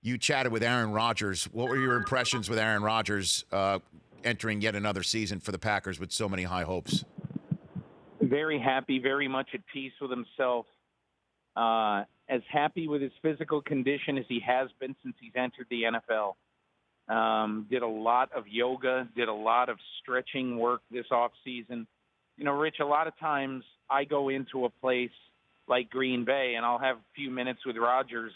You chatted with Aaron Rodgers. What were your impressions with Aaron Rodgers entering yet another season for the Packers with so many high hopes? Very happy, very much at peace with himself. As happy with his physical condition as he has been since he's entered the NFL. Did a lot of yoga, did a lot of stretching work this offseason. You know, Rich, a lot of times I go into a place like Green Bay and I'll have a few minutes with Rodgers,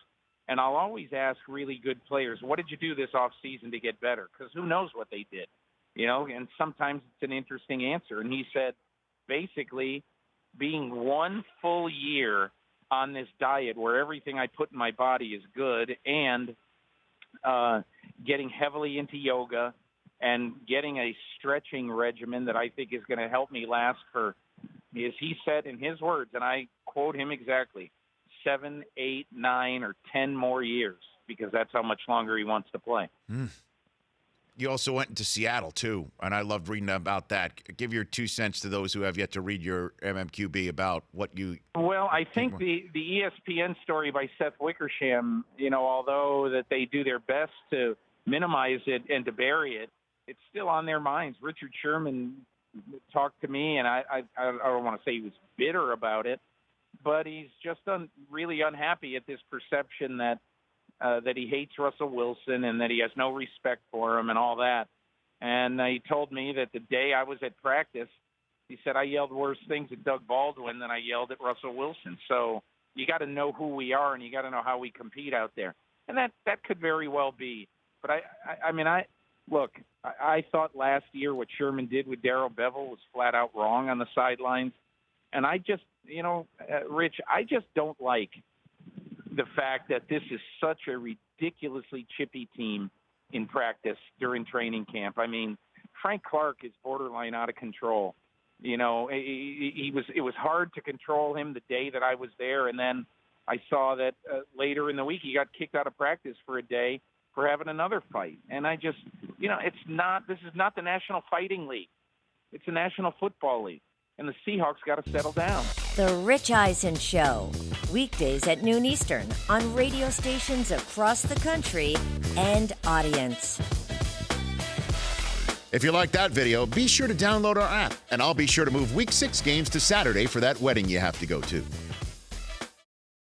and I'll always ask really good players, what did you do this offseason to get better? Because who knows what they did, you know, and sometimes it's an interesting answer. And he said, basically, being one full year on this diet where everything I put in my body is good, and getting heavily into yoga and getting a stretching regimen that I think is going to help me last for, as he said in his words, and I quote him exactly, 7, 8, 9, or 10 more years, because that's how much longer he wants to play. You also went into Seattle, too, and I loved reading about that. Give your 2 cents to those who have yet to read your MMQB about what you... Well, I think the ESPN story by Seth Wickersham, you know, although that they do their best to minimize it and to bury it, it's still on their minds. Richard Sherman talked to me, and I don't want to say he was bitter about it, but he's just really unhappy at this perception that he hates Russell Wilson and that he has no respect for him and all that. And he told me that the day I was at practice, he said, I yelled worse things at Doug Baldwin than I yelled at Russell Wilson. So you got to know who we are, and you got to know how we compete out there. And that could very well be. But I thought last year what Sherman did with Darrell Bevell was flat out wrong on the sidelines. And I just, Rich, I just don't like the fact that this is such a ridiculously chippy team in practice during training camp. I mean, Frank Clark is borderline out of control. You know, it was hard to control him the day that I was there, and then I saw that later in the week he got kicked out of practice for a day for having another fight. And I just, this is not the National Fighting League. It's the National Football League. And the Seahawks got to settle down. The Rich Eisen Show, weekdays at noon Eastern on radio stations across the country and audience. If you like that video, be sure to download our app, and I'll be sure to move Week 6 games to Saturday for that wedding you have to go to.